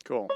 Cool.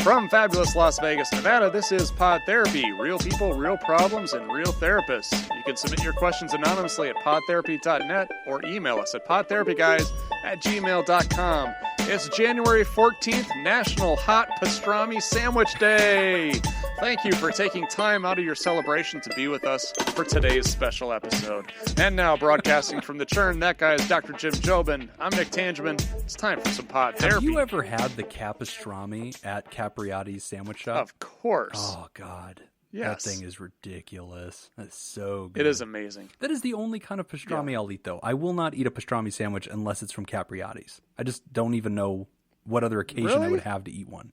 From fabulous Las Vegas, Nevada, this is Pod Therapy. Real people, real problems, and real therapists. You can submit your questions anonymously at podtherapy.net or email us at podtherapyguys@gmail.com. It's January 14th, National Hot Pastrami Sandwich Day. Thank you for taking time out of your celebration to be with us for today's special episode. And now, broadcasting from the churn, that guy is Dr. Jim Jobin. I'm Nick Tangeman. It's time for some Pod Therapy. Have you ever had the capastrami at Capriati's sandwich shop? Of course. Oh, God. Yes. That thing is ridiculous. That's so good. It is amazing. That is the only kind of pastrami I'll eat, though. I will not eat a pastrami sandwich unless it's from Capriati's. I just don't even know what other occasion I would have to eat one.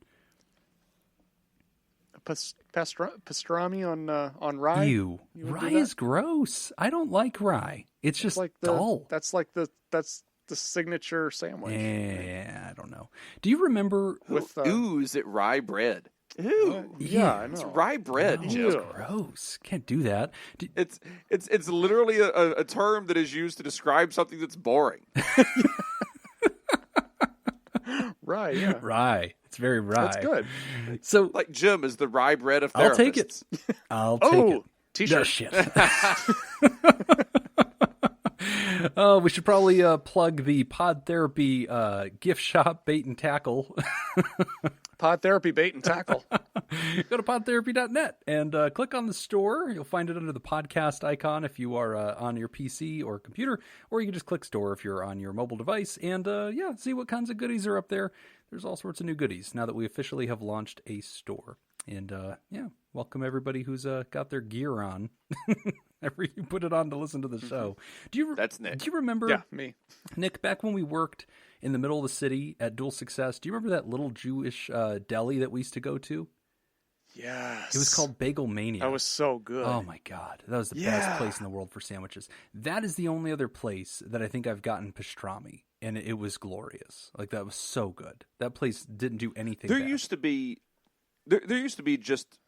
Pastrami on rye? Ew. Rye is gross. I don't like rye. It's just dull. That's the signature sandwich. Yeah, I don't know. Do you remember with ooze at rye bread? Ew. Yeah, I know. It's rye bread. It's gross. Can't do that. It's literally a term that is used to describe something that's boring. Rye, yeah. Rye. It's very rye. That's good. So, like Jim is the rye bread of therapists. I'll take it. I'll take it. T-shirt. No, shit. Oh, we should probably plug the Pod Therapy gift shop, Bait and Tackle. Pod Therapy Bait and Tackle. Go to podtherapy.net and click on the store. You'll find it under the podcast icon if you are on your PC or computer, or you can just click store if you're on your mobile device and see what kinds of goodies are up there. There's all sorts of new goodies now that we officially have launched a store. And welcome everybody who's got their gear on. Whenever you put it on to listen to the show. That's Nick. Do you remember? Yeah, me. Nick, back when we worked in the middle of the city at Dual Success, do you remember that little Jewish deli that we used to go to? Yes. It was called Bagel Mania. That was so good. Oh my God. That was the best place in the world for sandwiches. That is the only other place that I think I've gotten pastrami, and it was glorious. Like, that was so good. That place didn't do anything There bad. used to be just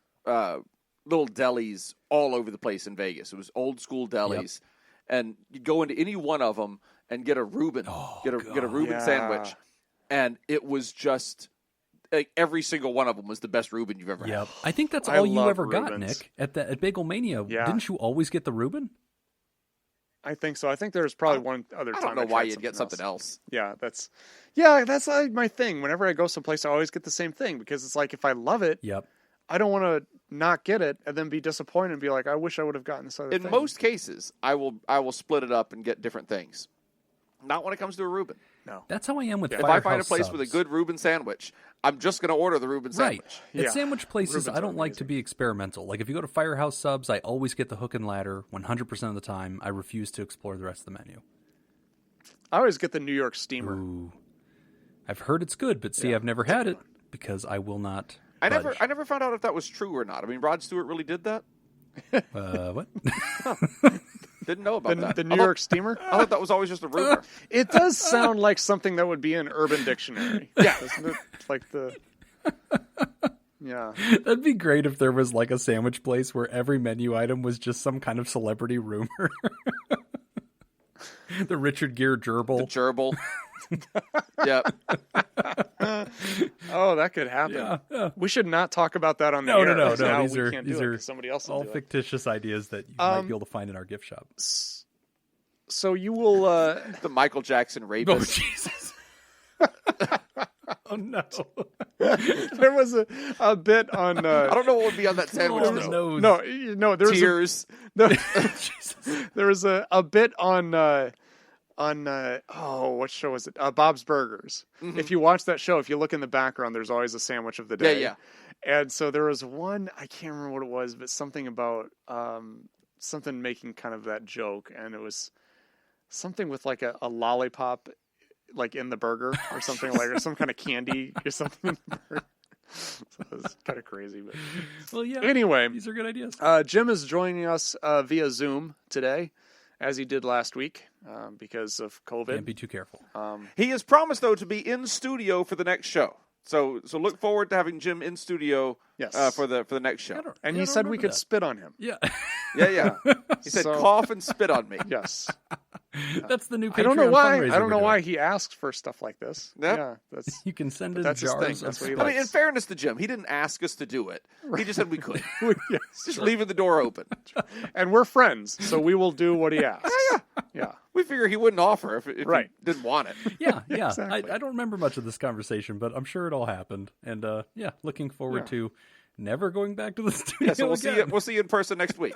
little delis all over the place in Vegas. It was old school delis, and you'd go into any one of them and get a Reuben, get a Reuben sandwich, and it was just like every single one of them was the best Reuben you've ever had. I think that's all you ever Reubens. got, Nick, at Bagel Mania. Yeah. Didn't you always get the Reuben? I think so. I think there's probably one other time. I don't know why you'd get something else. Yeah, that's like my thing. Whenever I go someplace, I always get the same thing because it's like if I love it, I don't want to not get it and then be disappointed and be like, I wish I would have gotten this other thing. In most cases, I will split it up and get different things. Not when it comes to a Reuben. No. That's how I am with If Firehouse I find a place subs. with a good Reuben sandwich, I'm just going to order the Reuben sandwich. Right. At sandwich places, Reubens I don't like to be experimental. Like, if you go to Firehouse Subs, I always get the hook and ladder 100% of the time. I refuse to explore the rest of the menu. I always get the New York Steamer. Ooh. I've heard it's good, but see, I've never had it because I will not budge. I never found out if that was true or not. I mean, Rod Stewart really did that? What? Didn't know about that. The New York Steamer? I thought that was always just a rumor. It does sound like something that would be in Urban Dictionary. Yeah. Isn't it? Like the... Yeah. That'd be great if there was like a sandwich place where every menu item was just some kind of celebrity rumor. The Richard Gere gerbil. The gerbil. Yep. Oh, that could happen. Yeah. We should not talk about that on the air. No. Now These are somebody else will all do fictitious ideas that you might be able to find in our gift shop. So you will... The Michael Jackson rapist. Oh, Jesus. Oh, no. There was a bit on... I don't know what would be on that sandwich, though. No, there was Tears. There was a bit on what show was it? Bob's Burgers. Mm-hmm. If you watch that show, if you look in the background, there's always a sandwich of the day. Yeah. And so there was one, I can't remember what it was, but something about something making kind of that joke, and it was something with like a lollipop like in the burger or something like, or some kind of candy or something in the burger. So it was kind of crazy, but well, yeah. Anyway, these are good ideas. Jim is joining us via Zoom today, as he did last week, because of COVID. Can't be too careful. He has promised, though, to be in studio for the next show. So look forward to having Jim in studio Yes. for the next show. And he said we could spit on him. Yeah. Yeah. He said, cough and spit on me. Yes. That's the new Patreon I don't know why. fundraiser I don't know we're why doing. he asked for stuff like this. Yep. Yeah, that's You can send in that's his jars thing. of That's what he I mean, in likes. fairness to Jim, he didn't ask us to do it. He just said we could. Yes, Just sure. leaving the door open. And we're friends, so we will do what he asks. Yeah. We figure he wouldn't offer if Right. he didn't want it. Yeah. Exactly. I don't remember much of this conversation, but I'm sure it all happened. And looking forward to never going back to the studio. Yeah, so again. we'll see you in person next week.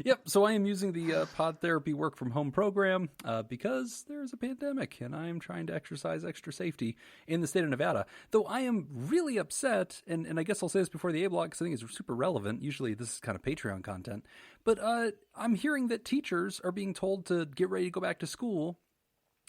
Yep. So I am using the Pod Therapy work from home program because there is a pandemic, and I am trying to exercise extra safety in the state of Nevada. Though I am really upset, and I guess I'll say this before the A block because I think it's super relevant. Usually this is kind of Patreon content, but I'm hearing that teachers are being told to get ready to go back to school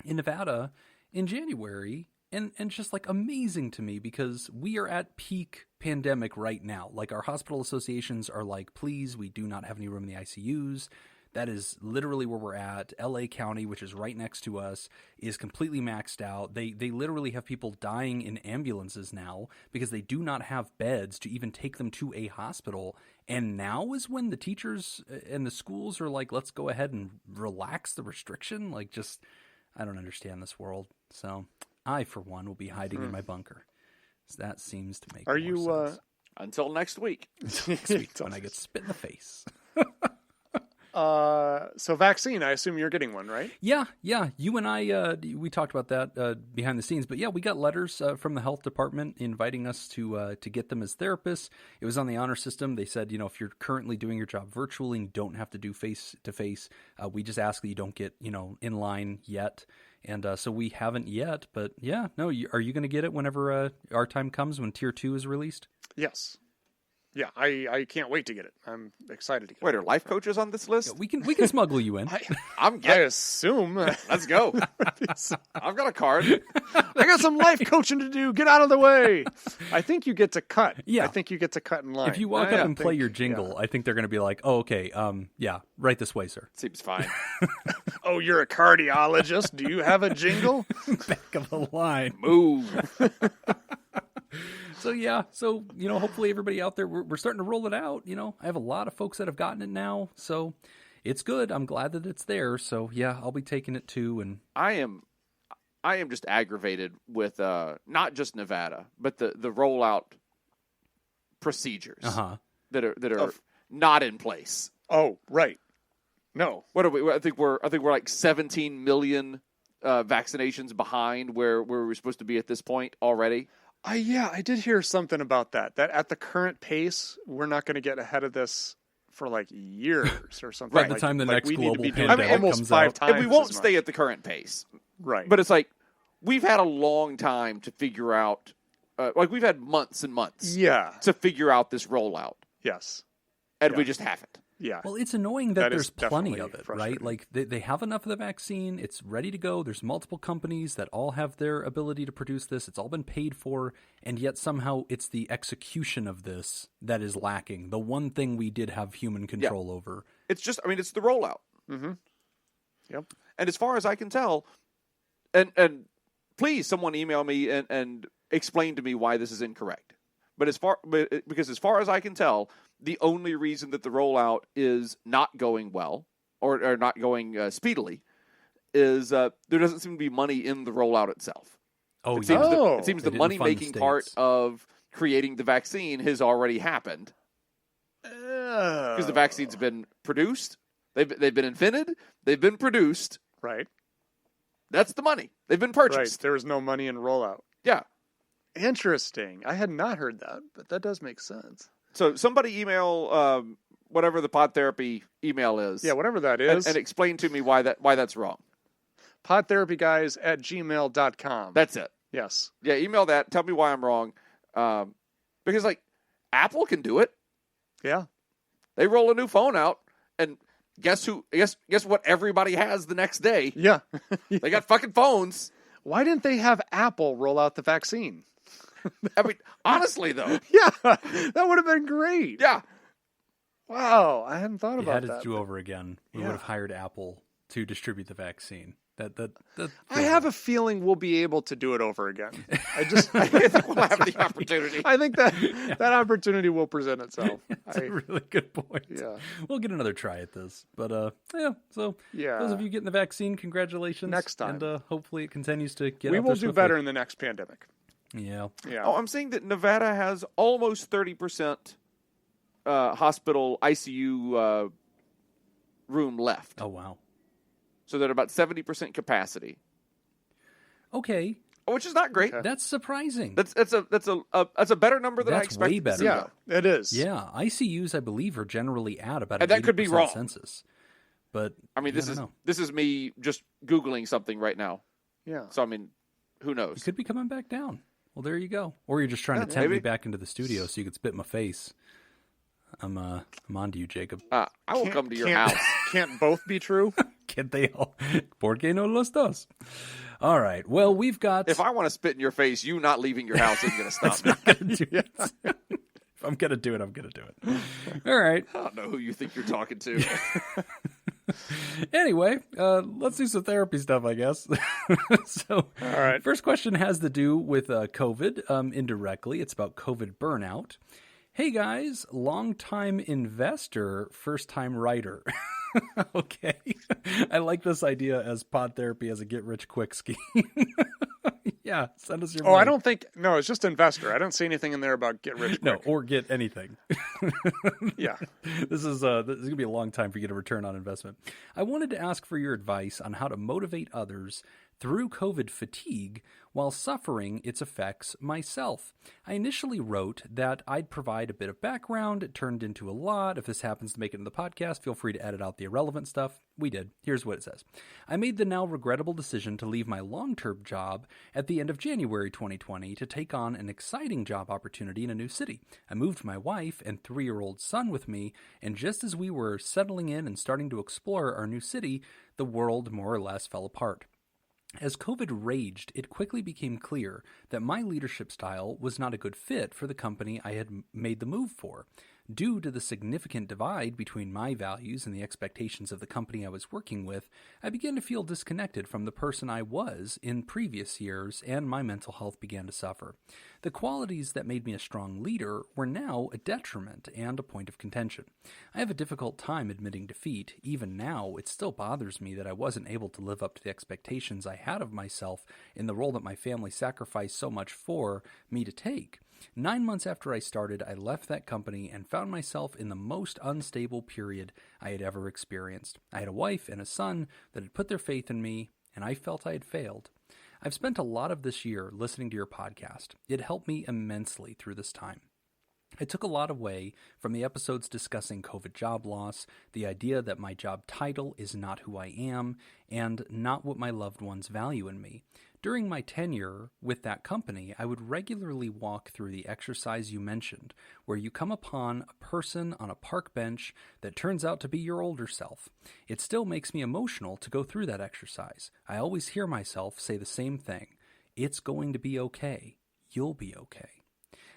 in Nevada in January. And it's just like amazing to me because we are at peak pandemic right now. Like our hospital associations are like, please, we do not have any room in the ICUs. That is literally where we're at. LA County, which is right next to us, is completely maxed out. They literally have people dying in ambulances now because they do not have beds to even take them to a hospital. And now is when the teachers and the schools are like, let's go ahead and relax the restriction. Like just, I don't understand this world. So I, for one, will be hiding in my bunker. So that seems to make more sense. Until next week. Next week when I get spit in the face. So vaccine, I assume you're getting one, right? Yeah. You and I, we talked about that behind the scenes. But yeah, we got letters from the health department inviting us to get them as therapists. It was on the honor system. They said, if you're currently doing your job virtually and don't have to do face-to-face, we just ask that you don't get, in line yet. And so we haven't yet. But yeah, no, are you going to get it whenever our time comes when Tier 2 is released? Yes. Yeah, I can't wait to get it. I'm excited to get Wait, it. are life coaches on this list? We can smuggle you in. I'm I getting. assume. Let's go. I've got a card. I got some life coaching to do. Get out of the way. I think you get to cut. Yeah. I think you get to cut in line. If you walk up and play your jingle, I think they're going to be like, "Oh, okay, right this way, sir." Seems fine. Oh, you're a cardiologist. Do you have a jingle? Back of the line. Move. So hopefully everybody out there, we're starting to roll it out. I have a lot of folks that have gotten it now, so it's good. I'm glad that it's there. So yeah, I'll be taking it too. And I am just aggravated with not just Nevada, but the rollout procedures that are not in place. Oh, right. No. What are we? I think we're like 17 million vaccinations behind where we're supposed to be at this point already. Yeah, I did hear something about that. That at the current pace, we're not going to get ahead of this for like years or something. By the time the next we need to global be doing pandemic almost comes 5 out. times. And we won't as stay much. at the current pace. Right. But it's like we've had a long time to figure out. We've had months and months. Yeah. To figure out this rollout, Yes. and we Yeah. just haven't. Yeah. well, it's annoying that That there's is plenty definitely of it, right? frustrating. Like they have enough of the vaccine. It's ready to go. There's multiple companies that all have their ability to produce this. It's all been paid for, and yet somehow it's the execution of this that is lacking. The one thing we did have human control over. It's just, it's the rollout. Mm-hmm. Yep. And as far as I can tell, and please, someone email me and explain to me why this is incorrect. Because as far as I can tell, the only reason that the rollout is not going well or not going speedily is there doesn't seem to be money in the rollout itself. Oh, It yeah. seems, it seems They the didn't fund the money-making part states. of creating the vaccine has already happened. Because the vaccines have been produced, they've been invented, they've been produced. Right. That's the money. They've been Right. purchased. There was no money in rollout. Yeah. Interesting. I had not heard that, but that does make sense. So somebody email whatever the Pod Therapy email is. Yeah, whatever that is. And explain to me why that's wrong. PodTherapyGuys@gmail.com. That's it. Yes. Yeah, email that. Tell me why I'm wrong. Because Apple can do it. Yeah. They roll a new phone out, and guess what everybody has the next day? Yeah. They got fucking phones. Why didn't they have Apple roll out the vaccine? I mean, honestly though. Yeah, that would have been great. Yeah. Wow, I hadn't thought You about had that. to do over again. We Yeah. would have hired Apple to distribute the vaccine. I have a feeling we'll be able to do it over again. I think we'll have the opportunity. I think that opportunity will present itself. That's a really good point. Yeah. We'll get another try at this. But so Yeah. those of you getting the vaccine, congratulations. Next time. And hopefully it continues to get We out will there do swiftly. better in the next pandemic. Yeah. Yeah. Oh, I'm saying that Nevada has almost 30% hospital ICU room left. Oh, wow. So they're about 70% capacity, Okay. which is not great. Okay. That's surprising. That's a better number than I That's expected. way better. To see, Yeah, though. it is. Yeah. ICUs, I believe, are generally at about And an that could be 80% wrong. census. But I mean, don't know. this is me just Googling something right now. Yeah. So I mean, who It knows? could be coming back down. Well, there you go. Or you're just trying to tempt me maybe. back into the studio so you could spit in my face. I'm on to you, Jacob. I will come to your house. Can't both be true. Can't they all? Porque no los dos. All right. Well, we've got. If I want to spit in your face, you not leaving your house isn't going to stop me. gonna do it. If I'm gonna do it, I'm gonna do it. All right. I don't know who you think you're talking to. Anyway, let's do some therapy stuff, I guess. So, All right. First question has to do with COVID indirectly. It's about COVID burnout. Hey guys, long-time investor, first-time writer. Okay. I like this idea as pod therapy as a get-rich-quick scheme. Yeah, send us your money. I don't think. No, it's just investor. I don't see anything in there about get rich quick. No, or get anything. Yeah. This is going to be a long time for you to return on investment. I wanted to ask for your advice on how to motivate others through COVID fatigue while suffering its effects myself. I initially wrote that I'd provide a bit of background. It turned into a lot. If this happens to make it in the podcast, feel free to edit out the irrelevant stuff. We did. Here's what it says. I made the now regrettable decision to leave my long-term job at the end of January 2020 to take on an exciting job opportunity in a new city. I moved my wife and 3-year-old son with me, and just as we were settling in and starting to explore our new city, the world more or less fell apart. As COVID raged, it quickly became clear that my leadership style was not a good fit for the company I had made the move for. Due to the significant divide between my values and the expectations of the company I was working with, I began to feel disconnected from the person I was in previous years, and my mental health began to suffer. The qualities that made me a strong leader were now a detriment and a point of contention. I have a difficult time admitting defeat. Even now, it still bothers me that I wasn't able to live up to the expectations I had of myself in the role that my family sacrificed so much for me to take. 9 months after I started, I left that company and found myself in the most unstable period I had ever experienced. I had a wife and a son that had put their faith in me, and I felt I had failed. I've spent a lot of this year listening to your podcast. It helped me immensely through this time. I took a lot away from the episodes discussing COVID job loss, the idea that my job title is not who I am, and not what my loved ones value in me. During my tenure with that company, I would regularly walk through the exercise you mentioned, where you come upon a person on a park bench that turns out to be your older self. It still makes me emotional to go through that exercise. I always hear myself say the same thing. It's going to be okay. You'll be okay.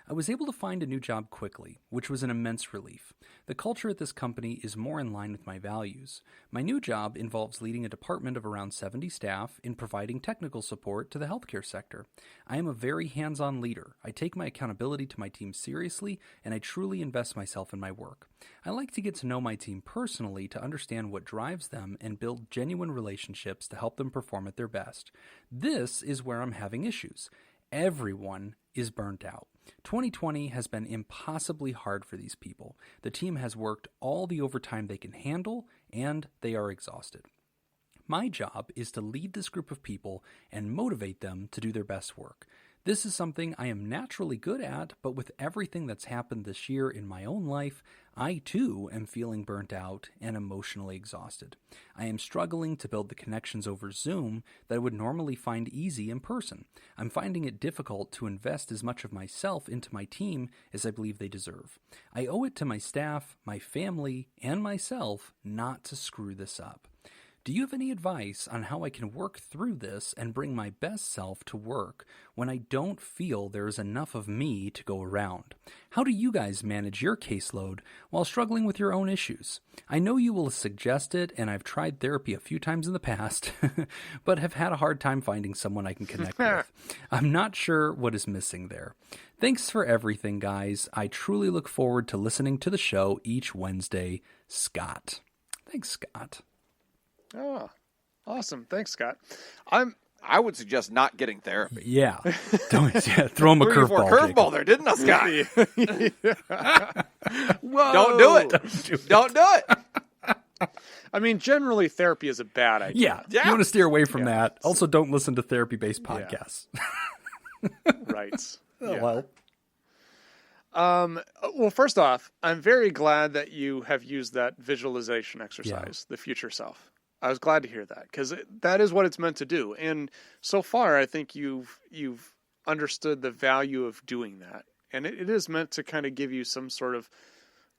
I was able to find a new job quickly, which was an immense relief. The culture at this company is more in line with my values. My new job involves leading a department of around 70 staff in providing technical support to the healthcare sector. I am a very hands-on leader. I take my accountability to my team seriously, and I truly invest myself in my work. I like to get to know my team personally to understand what drives them and build genuine relationships to help them perform at their best. This is where I'm having issues. Everyone is burnt out. 2020 has been impossibly hard for these people. The team has worked all the overtime they can handle, and they are exhausted. My job is to lead this group of people and motivate them to do their best work. This is something I am naturally good at, but with everything that's happened this year in my own life, I too am feeling burnt out and emotionally exhausted. I am struggling to build the connections over Zoom that I would normally find easy in person. I'm finding it difficult to invest as much of myself into my team as I believe they deserve. I owe it to my staff, my family, and myself not to screw this up. Do you have any advice on how I can work through this and bring my best self to work when I don't feel there's enough of me to go around? How do you guys manage your caseload while struggling with your own issues? I know you will suggest it, and I've tried therapy a few times in the past, but have had a hard time finding someone I can connect with. I'm not sure what is missing there. Thanks for everything, guys. I truly look forward to listening to the show each Wednesday. Scott. Thanks, Scott. Oh, awesome. Thanks, Scott. I would suggest not getting therapy. Yeah. Throw him a curveball. Curveball there, didn't I, Scott? Whoa. Don't do it. Don't do it. I mean, generally, therapy is a bad idea. Yeah. You want to steer away from that. Also, don't listen to therapy-based podcasts. Right. Well. Well, first off, I'm very glad that you have used that visualization exercise, the future self. I was glad to hear that, because that is what it's meant to do. And so far, I think you've understood the value of doing that. And it is meant to kind of give you some sort of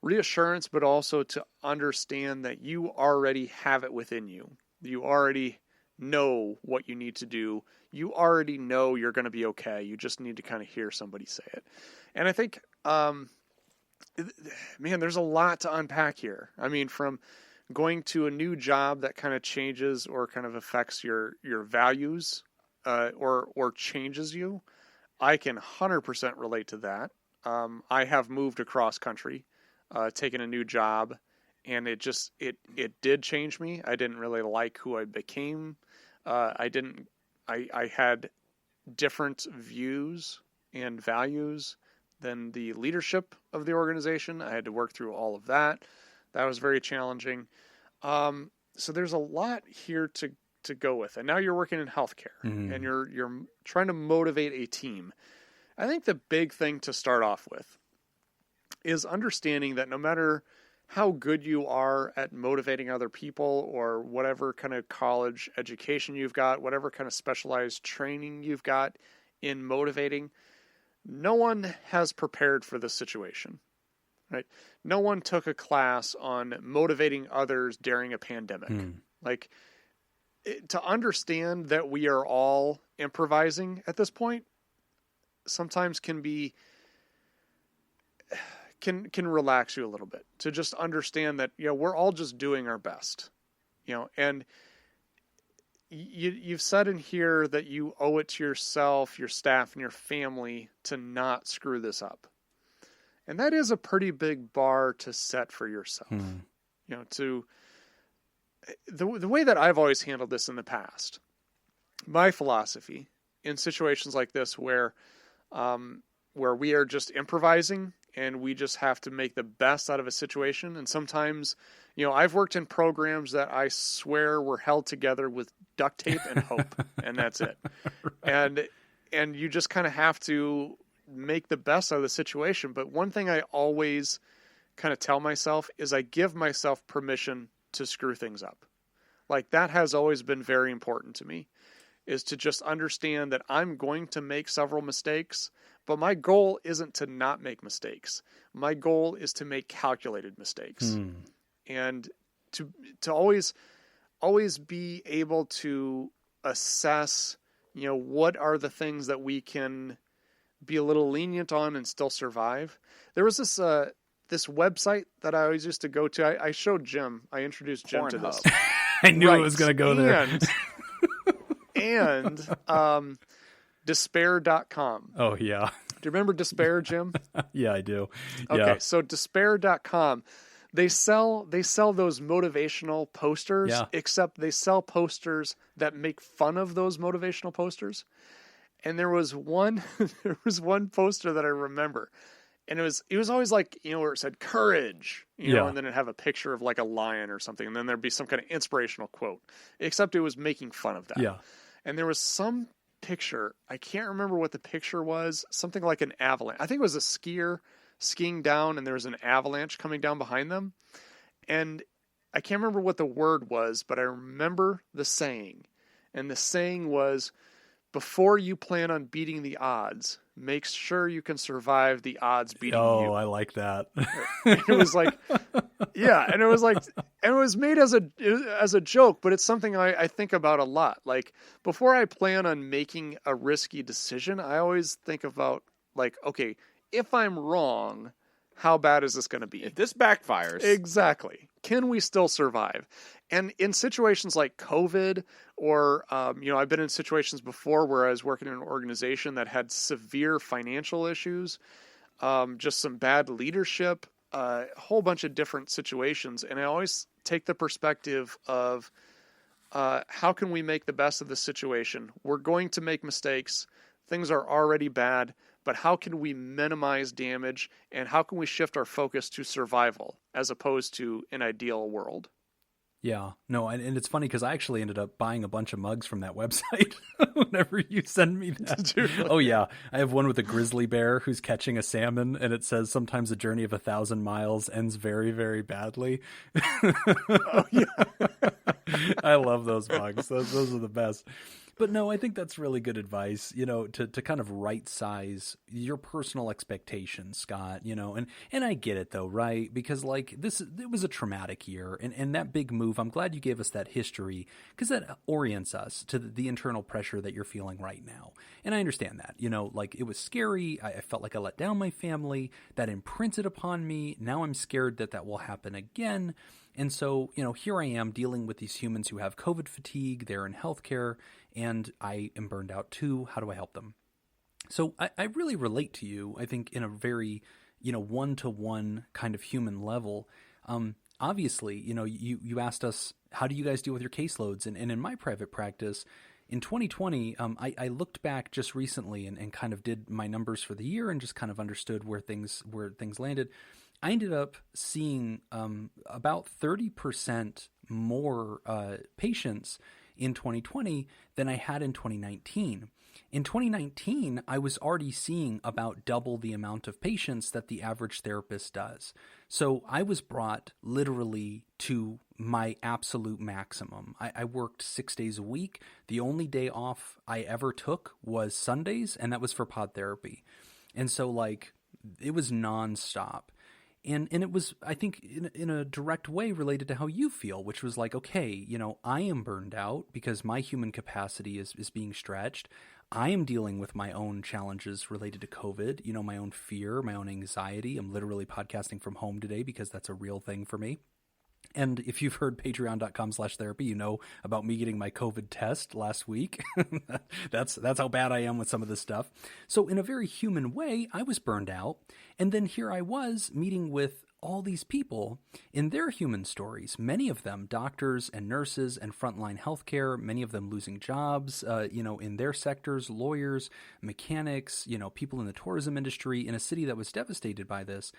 reassurance, but also to understand that you already have it within you. You already know what you need to do. You already know you're going to be okay. You just need to kind of hear somebody say it. And I think, man, there's a lot to unpack here. I mean, from going to a new job that kind of changes or kind of affects your values or changes you, I can 100% relate to that. I have moved across country, taken a new job, and it did change me. I didn't really like who I became. I had different views and values than the leadership of the organization. I had to work through all of that. That was very challenging. So there's a lot here to go with. And now you're working in healthcare, and you're trying to motivate a team. I think the big thing to start off with is understanding that no matter how good you are at motivating other people, or whatever kind of college education you've got, whatever kind of specialized training you've got in motivating, no one has prepared for this situation, right? No one took a class on motivating others during a pandemic. To understand that we are all improvising at this point sometimes can relax you a little bit, to just understand that, we're all just doing our best, and you've said in here that you owe it to yourself, your staff, and your family to not screw this up. And that is a pretty big bar to set for yourself. The way that I've always handled this in the past, my philosophy in situations like this where we are just improvising and we just have to make the best out of a situation. And sometimes, I've worked in programs that I swear were held together with duct tape and hope, and that's it. Right. And you just kind of have to make the best out of the situation. But one thing I always kind of tell myself is I give myself permission to screw things up. Like, that has always been very important to me, is to just understand that I'm going to make several mistakes, but my goal isn't to not make mistakes. My goal is to make calculated mistakes. And to always be able to assess, what are the things that we can be a little lenient on and still survive. There was this website that I always used to go to. I showed Jim. I introduced Jim to this. I knew it was going to go there. And despair.com. Oh, yeah. Do you remember Despair, Jim? Yeah, I do. Okay, so despair.com, they sell those motivational posters, except they sell posters that make fun of those motivational posters. And there was one poster that I remember, and it was always like, where it said courage, and then it'd have a picture of like a lion or something, and then there'd be some kind of inspirational quote, except it was making fun of that. Yeah. And there was some picture, I can't remember what the picture was, something like an avalanche. I think it was a skier skiing down, and there was an avalanche coming down behind them. And I can't remember what the word was, but I remember the saying. And the saying was, before you plan on beating the odds, make sure you can survive the odds beating Oh, you. I like that. It was like, yeah, and it was like, and it was made as a joke, but it's something I think about a lot. Like, before I plan on making a risky decision, I always think about, like, okay, if I'm wrong, how bad is this going to be? If this backfires. Exactly. Can we still survive? And in situations like COVID, or, I've been in situations before where I was working in an organization that had severe financial issues, just some bad leadership, a whole bunch of different situations. And I always take the perspective of, how can we make the best of the situation? We're going to make mistakes. Things are already bad, but how can we minimize damage, and how can we shift our focus to survival as opposed to an ideal world? Yeah, no, and it's funny because I actually ended up buying a bunch of mugs from that website whenever you send me that. Oh, yeah. I have one with a grizzly bear who's catching a salmon, and it says, sometimes a journey of 1,000 miles ends very, very badly. Oh, yeah. I love those mugs. Those are the best. But no, I think that's really good advice, to kind of right size your personal expectations, Scott, and I get it though, right? Because it was a traumatic year, and that big move, I'm glad you gave us that history, because that orients us to the internal pressure that you're feeling right now. And I understand that, it was scary. I felt like I let down my family. That imprinted upon me. Now I'm scared that will happen again. And so, here I am dealing with these humans who have COVID fatigue, they're in healthcare, and I am burned out too. How do I help them? So I really relate to you, I think, in a very, one-to-one kind of human level. Obviously, you asked us, how do you guys deal with your caseloads? And in my private practice, in 2020, I looked back just recently and kind of did my numbers for the year and just kind of understood where things landed. I ended up seeing about 30% more patients in 2020 than I had in 2019. In 2019, I was already seeing about double the amount of patients that the average therapist does. So I was brought literally to my absolute maximum. I worked 6 days a week. The only day off I ever took was Sundays, and that was for pod therapy. And so it was nonstop. And it was, I think, in a direct way related to how you feel, which was okay, I am burned out because my human capacity is being stretched. I am dealing with my own challenges related to COVID, my own fear, my own anxiety. I'm literally podcasting from home today because that's a real thing for me. And if you've heard patreon.com/therapy, you know about me getting my COVID test last week. That's how bad I am with some of this stuff. So in a very human way, I was burned out. And then here I was meeting with all these people in their human stories, many of them doctors and nurses and frontline healthcare, many of them losing jobs, in their sectors, lawyers, mechanics, people in the tourism industry in a city that was devastated by this.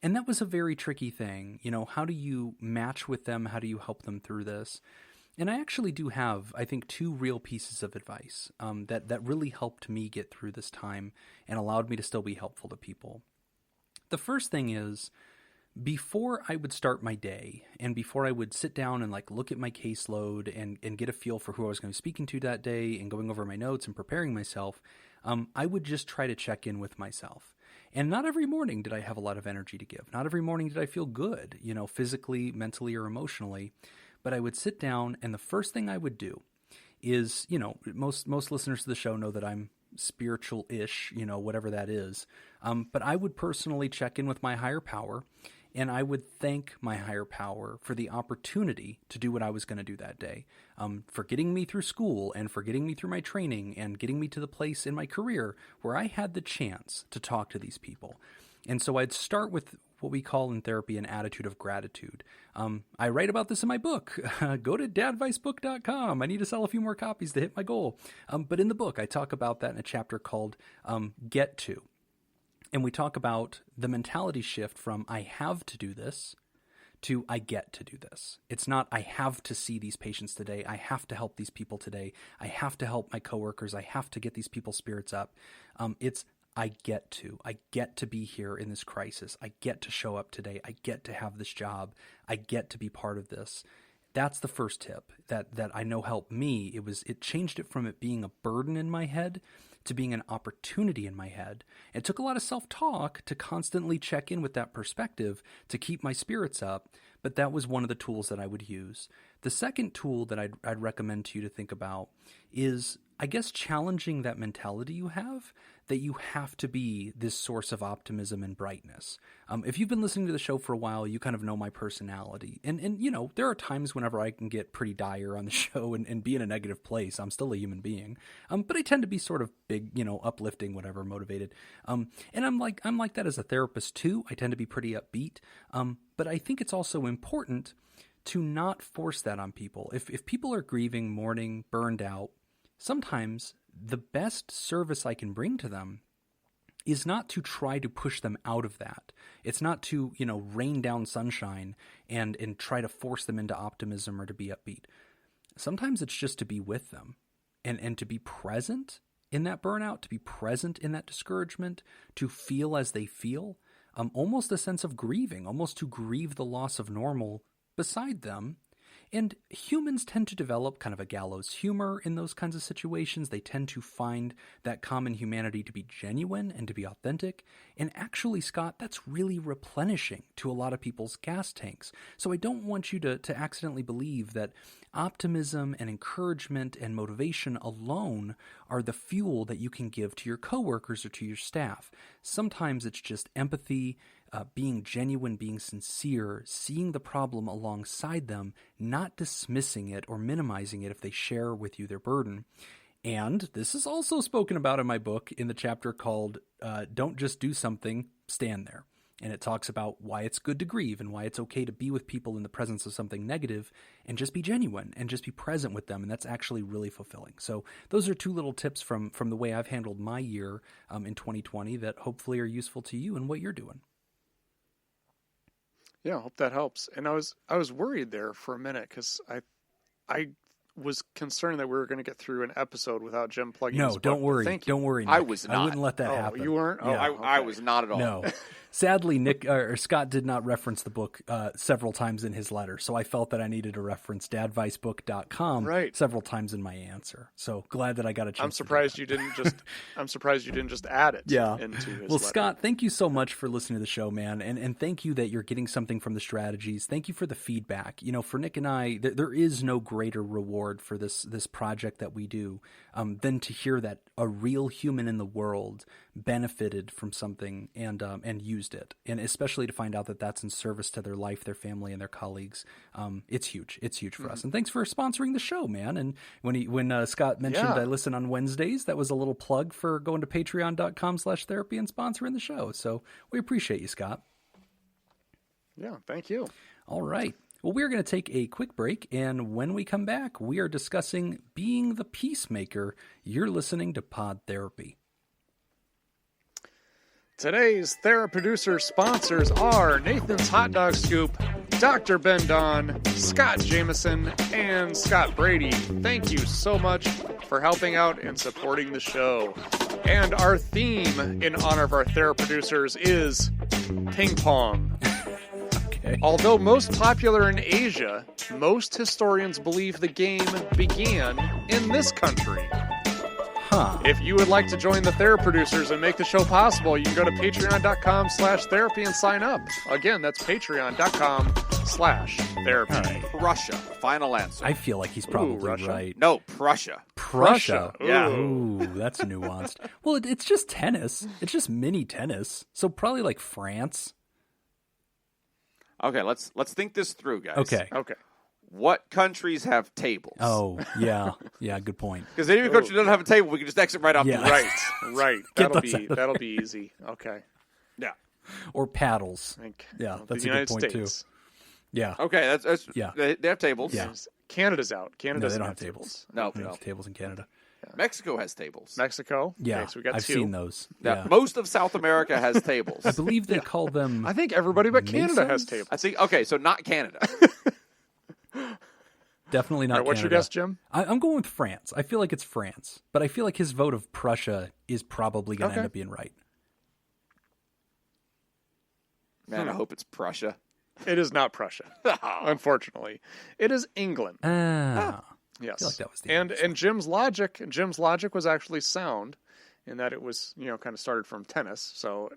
And that was a very tricky thing. How do you match with them? How do you help them through this? And I actually do have, I think, 2 real pieces of advice that really helped me get through this time and allowed me to still be helpful to people. The first thing is, before I would start my day and before I would sit down and look at my caseload and get a feel for who I was going to be speaking to that day and going over my notes and preparing myself, I would just try to check in with myself. And not every morning did I have a lot of energy to give. Not every morning did I feel good, physically, mentally, or emotionally. But I would sit down, and the first thing I would do is, most listeners to the show know that I'm spiritual-ish, whatever that is. But I would personally check in with my higher power, and I would thank my higher power for the opportunity to do what I was going to do that day, for getting me through school and for getting me through my training and getting me to the place in my career where I had the chance to talk to these people. And so I'd start with what we call in therapy an attitude of gratitude. I write about this in my book. Go to dadvicebook.com. I need to sell a few more copies to hit my goal. But in the book, I talk about that in a chapter called Get To. And we talk about the mentality shift from I have to do this to I get to do this. It's not I have to see these patients today. I have to help these people today. I have to help my coworkers. I have to get these people's spirits up. It's I get to be here in this crisis. I get to show up today. I get to have this job. I get to be part of this. That's the first tip that I know helped me. It changed it from it being a burden in my head to being an opportunity in my head. It took a lot of self-talk to constantly check in with that perspective to keep my spirits up, but that was one of the tools that I would use. The second tool that I'd recommend to you to think about is, I guess, challenging that mentality you have that you have to be this source of optimism and brightness. If you've been listening to the show for a while, you kind of know my personality. And you know, there are times whenever I can get pretty dire on the show and be in a negative place. I'm still a human being. But I tend to be sort of big, you know, uplifting, whatever, motivated. And I'm like that as a therapist too. I tend to be pretty upbeat. But I think it's also important to not force that on people. If people are grieving, mourning, burned out, sometimes the best service I can bring to them is not to try to push them out of that. It's not to, you know, rain down sunshine and try to force them into optimism or to be upbeat. Sometimes it's just to be with them and to be present in that burnout, to be present in that discouragement, to feel as they feel, almost a sense of grieving, almost to grieve the loss of normal beside them. And humans tend to develop kind of a gallows humor in those kinds of situations. They tend to find that common humanity to be genuine and to be authentic. And actually, Scott, that's really replenishing to a lot of people's gas tanks. So I don't want you to accidentally believe that optimism and encouragement and motivation alone are the fuel that you can give to your coworkers or to your staff. Sometimes it's just empathy, being genuine, being sincere, seeing the problem alongside them, not dismissing it or minimizing it if they share with you their burden. And this is also spoken about in my book in the chapter called Don't Just Do Something, Stand There. And it talks about why it's good to grieve and why it's okay to be with people in the presence of something negative and just be genuine and just be present with them. And that's actually really fulfilling. So those are two little tips from the way I've handled my year in 2020 that hopefully are useful to you and what you're doing. Yeah, I hope that helps. And I was worried there for a minute because I was concerned that we were going to get through an episode without Jim plugging. No, don't worry. Don't worry, Nick. I was not. I wouldn't let that happen. You weren't? Oh, Yeah. I was not at all. No. Sadly, Nick or Scott did not reference the book several times in his letter, so I felt that I needed to reference dadvicebook.com several times in my answer. So glad that I got a chance. I'm surprised you didn't just add it into his letter. Scott, thank you so much for listening to the show, man, and thank you that you're getting something from the strategies. Thank you for the feedback. You know, for Nick and I, there is no greater reward for this project that we do than to hear that a real human in the world benefited from something and used it, and especially to find out that that's in service to their life, their family, and their colleagues. It's huge. It's huge for us. And thanks for sponsoring the show, man. And when Scott mentioned I listen on Wednesdays, that was a little plug for going to patreon.com/therapy and sponsoring the show. So we appreciate you, Scott. Yeah, thank you. All right. Well, we're going to take a quick break, and when we come back, we are discussing being the peacemaker. You're listening to Pod Therapy. Today's Theraproducer sponsors are Nathan's Hot Dog Scoop, Dr. Ben Don, Scott Jameson, and Scott Brady. Thank you so much for helping out and supporting the show. And our theme in honor of our Theraproducers is ping pong. Although most popular in Asia, most historians believe the game began in this country. If you would like to join the Theraproducers and make the show possible, you can go to patreon.com/therapy and sign up. Again, that's patreon.com/therapy. Russia. Final answer. I feel like he's probably right. No, Prussia. Prussia. Yeah. Ooh, that's nuanced. Well, it's just tennis. It's just mini tennis. So probably like France. Okay, let's think this through, guys. Okay. What countries have tables? Oh, yeah. Yeah, good point. Because any country doesn't have a table, we can just exit right off the Right. That'll be easy. Okay. Yeah. Or paddles. Yeah, that's a good point too. Yeah. Okay, that's yeah. They have tables. Yeah. Canada's out. Canada they don't have tables. No, they don't have tables in Canada. Yeah. Mexico has tables. Mexico? Yeah, okay, so we got I've two. seen those. Yeah. Most of South America has tables. I believe they call them I think everybody but mesas? Canada has tables. I think, okay, so not Canada. Definitely not All right, what's Canada. your guess, Jim? I'm going with France. I feel like it's France. But I feel like his vote of Prussia is probably going to end up being right. Man, I hope it's Prussia. It is not Prussia, unfortunately. It is England. Ah. Yes. I feel like that was the and Jim's logic was actually sound in that it was, kind of started from tennis. So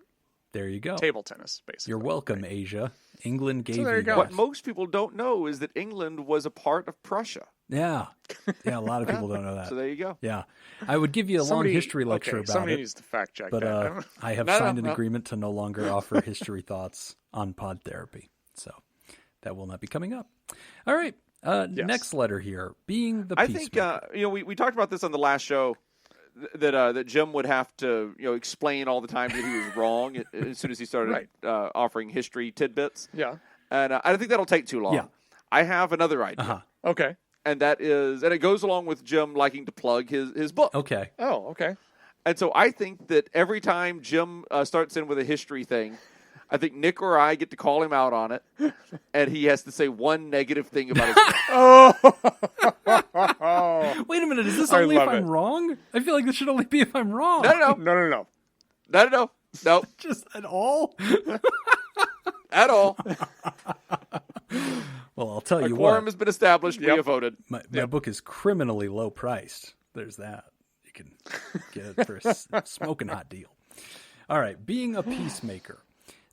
There you go. table tennis, basically. You're welcome, Asia. England gave there you go. that. What most people don't know is that England was a part of Prussia. Yeah. Yeah, a lot of people don't know that. So there you go. Yeah. I would give you a long history lecture about somebody it. needs to fact check But that. I have No, signed an no. agreement to no longer offer history thoughts on Pod Therapy. So that will not be coming up. All right. Next letter here. Being the I think peacemaker. we talked about this on the last show that Jim would have to explain all the time that he was wrong as soon as he started offering history tidbits. Yeah. And I don't think that'll take too long. Yeah. I have another idea. Okay. And that is, and it goes along with Jim liking to plug his book. Okay. Oh, okay. And so I think that every time Jim starts in with a history thing, I think Nick or I get to call him out on it, and he has to say one negative thing about his book. Wait a minute. Is this I only if love I'm it. wrong? I feel like this should only be if I'm wrong. No. No. Just at all? At all. Well, I'll tell A you quorum what. has been established. We have voted. My book is criminally low priced. There's that. You can get it for a smoking hot deal. All right. Being a peacemaker.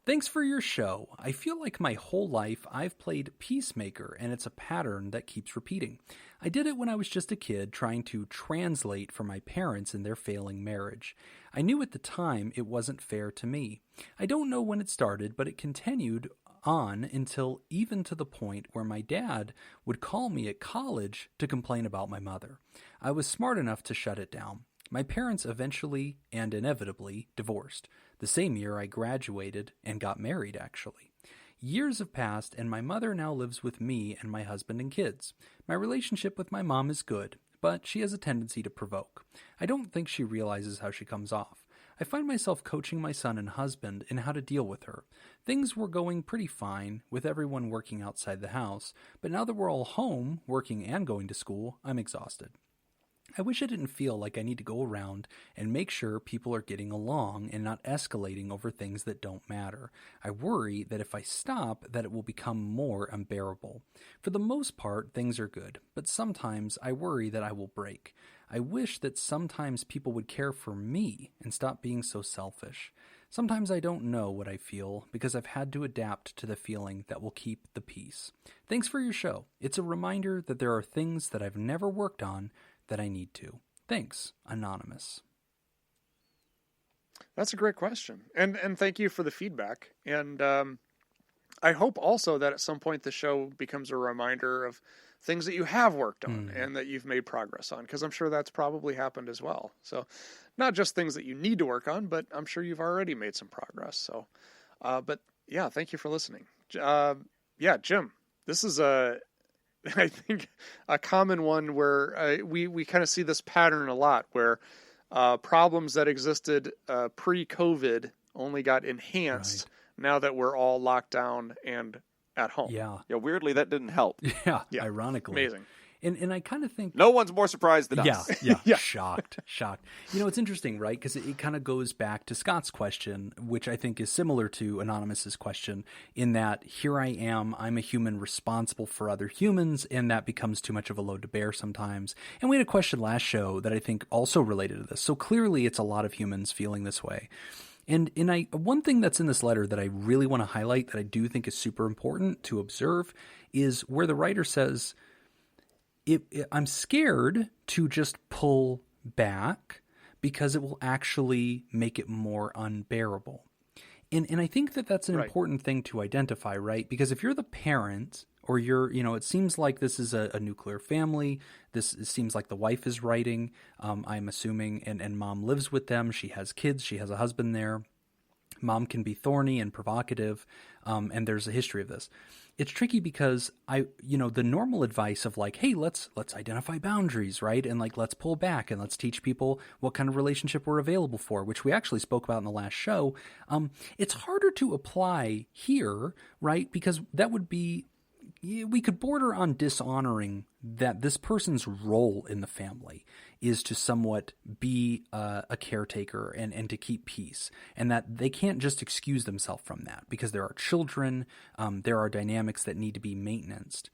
Thanks for your show. I feel like my whole life I've played peacemaker, and it's a pattern that keeps repeating. I did it when I was just a kid trying to translate for my parents in their failing marriage. I knew at the time it wasn't fair to me. I don't know when it started, but it continued on until even to the point where my dad would call me at college to complain about my mother. I was smart enough to shut it down. My parents eventually and inevitably divorced. The same year I graduated and got married, actually. Years have passed, and my mother now lives with me and my husband and kids. My relationship with my mom is good, but she has a tendency to provoke. I don't think she realizes how she comes off. I find myself coaching my son and husband in how to deal with her. Things were going pretty fine, with everyone working outside the house, but now that we're all home, working and going to school, I'm exhausted. I wish I didn't feel like I need to go around and make sure people are getting along and not escalating over things that don't matter. I worry that if I stop, that it will become more unbearable. For the most part, things are good, but sometimes I worry that I will break. I wish that sometimes people would care for me and stop being so selfish. Sometimes I don't know what I feel because I've had to adapt to the feeling that will keep the peace. Thanks for your show. It's a reminder that there are things that I've never worked on that I need to. Thanks, Anonymous. That's a great question. And thank you for the feedback. And I hope also that at some point the show becomes a reminder of things that you have worked on and that you've made progress on, because I'm sure that's probably happened as well. So not just things that you need to work on, but I'm sure you've already made some progress. So, but yeah, thank you for listening. Jim, this is I think a common one where we kind of see this pattern a lot, where problems that existed pre-COVID only got enhanced now that we're all locked down and at home. Yeah. Weirdly, that didn't help. Yeah. Ironically. Amazing. And I kind of think... No one's more surprised than us. Yeah. Shocked. It's interesting, right? Because it kind of goes back to Scott's question, which I think is similar to Anonymous's question, in that here I am, I'm a human responsible for other humans, and that becomes too much of a load to bear sometimes. And we had a question last show that I think also related to this. So clearly it's a lot of humans feeling this way. And one thing that's in this letter that I really want to highlight that I do think is super important to observe is where the writer says... I'm scared to just pull back because it will actually make it more unbearable. And I think that that's an important thing to identify, right? Because if you're the parent or it seems like this is a nuclear family. It seems like the wife is writing, I'm assuming, and mom lives with them. She has kids. She has a husband there. Mom can be thorny and provocative, and there's a history of this. It's tricky because the normal advice of like, hey, let's identify boundaries, right? And like, let's pull back and let's teach people what kind of relationship we're available for, which we actually spoke about in the last show. It's harder to apply here, right? Because that would be we could border on dishonoring that this person's role in the family is to somewhat be a caretaker and to keep peace, and that they can't just excuse themselves from that because there are children, there are dynamics that need to be maintained.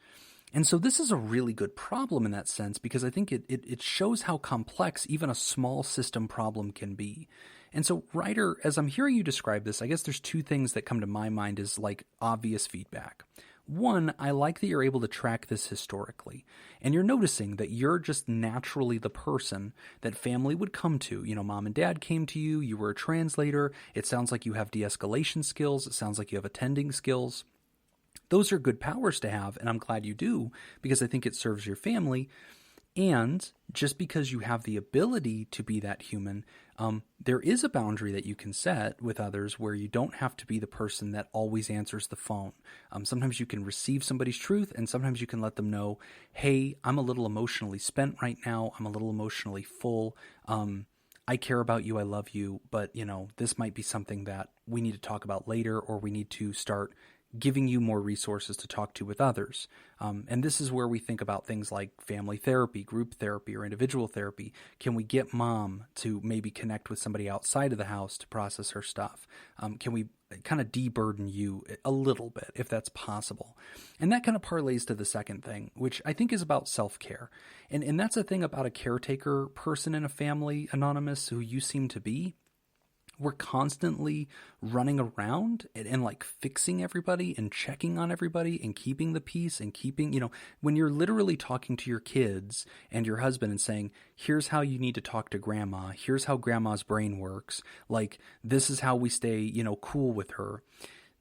And so this is a really good problem in that sense, because I think it shows how complex even a small system problem can be. And so, Ryder, as I'm hearing you describe this, I guess there's two things that come to my mind as like obvious feedback. One, I like that you're able to track this historically, and you're noticing that you're just naturally the person that family would come to. You know, mom and dad came to you, you were a translator, it sounds like you have de-escalation skills, it sounds like you have attending skills. Those are good powers to have, and I'm glad you do, because I think it serves your family. And just because you have the ability to be that human, there is a boundary that you can set with others where you don't have to be the person that always answers the phone. Sometimes you can receive somebody's truth, and sometimes you can let them know, hey, I'm a little emotionally spent right now. I'm a little emotionally full. I care about you. I love you. But, you know, this might be something that we need to talk about later, or we need to start giving you more resources to talk to with others. And this is where we think about things like family therapy, group therapy, or individual therapy. Can we get mom to maybe connect with somebody outside of the house to process her stuff? Can we kind of de-burden you a little bit, if that's possible? And that kind of parlays to the second thing, which I think is about self-care. And that's a thing about a caretaker person in a family, Anonymous, who you seem to be. We're constantly running around and like fixing everybody and checking on everybody and keeping the peace and keeping, you know, when you're literally talking to your kids and your husband and saying, here's how you need to talk to grandma, here's how grandma's brain works, like this is how we stay, you know, cool with her.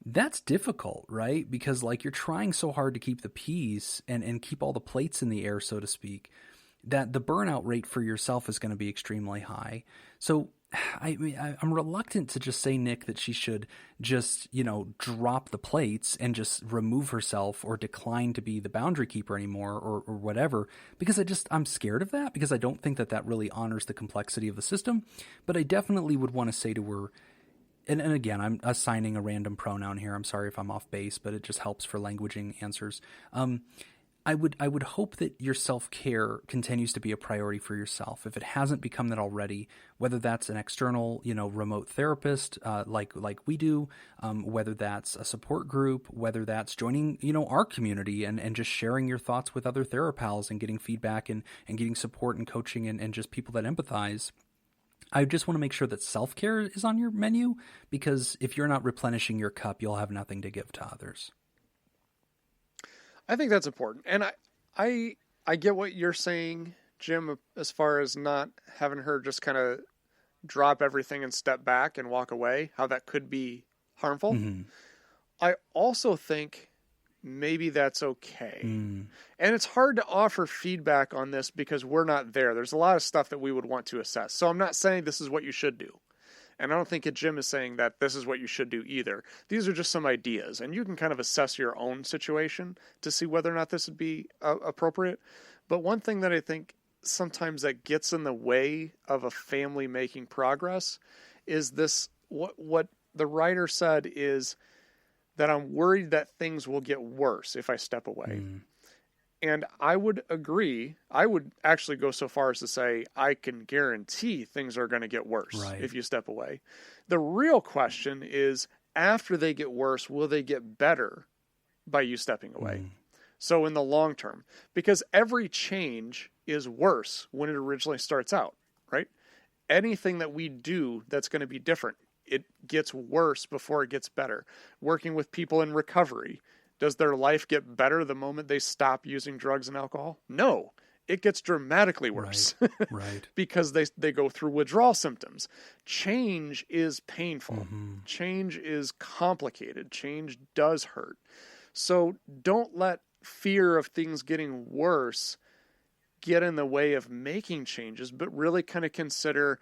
That's difficult, right? Because like you're trying so hard to keep the peace and keep all the plates in the air, so to speak, that the burnout rate for yourself is going to be extremely high. So I'm reluctant to just say, Nick, that she should just, you know, drop the plates and just remove herself or decline to be the boundary keeper anymore or whatever, because I'm scared of that, because I don't think that really honors the complexity of the system. But I definitely would want to say to her, and again, I'm assigning a random pronoun here. I'm sorry if I'm off base, but it just helps for languaging answers. I would hope that your self-care continues to be a priority for yourself. If it hasn't become that already, whether that's an external, you know, remote therapist, like we do, whether that's a support group, whether that's joining, you know, our community and just sharing your thoughts with other therapals and getting feedback and getting support and coaching and just people that empathize. I just want to make sure that self-care is on your menu, because if you're not replenishing your cup, you'll have nothing to give to others. I think that's important. And I get what you're saying, Jim, as far as not having her just kind of drop everything and step back and walk away, how that could be harmful. Mm-hmm. I also think maybe that's okay. Mm. And it's hard to offer feedback on this because we're not there. There's a lot of stuff that we would want to assess. So I'm not saying this is what you should do. And I don't think Jim is saying that this is what you should do either. These are just some ideas, and you can kind of assess your own situation to see whether or not this would be appropriate. But one thing that I think sometimes that gets in the way of a family making progress is this, what the writer said is that I'm worried that things will get worse if I step away. Mm. And I would agree. I would actually go so far as to say I can guarantee things are going to get worse if you step away. The real question is, after they get worse, will they get better by you stepping away? Mm. So in the long term, because every change is worse when it originally starts out, right? Anything that we do that's going to be different, it gets worse before it gets better. Working with people in recovery, does their life get better the moment they stop using drugs and alcohol? No, it gets dramatically worse. Right. Because they go through withdrawal symptoms. Change is painful. Mm-hmm. Change is complicated. Change does hurt. So don't let fear of things getting worse get in the way of making changes, but really kind of consider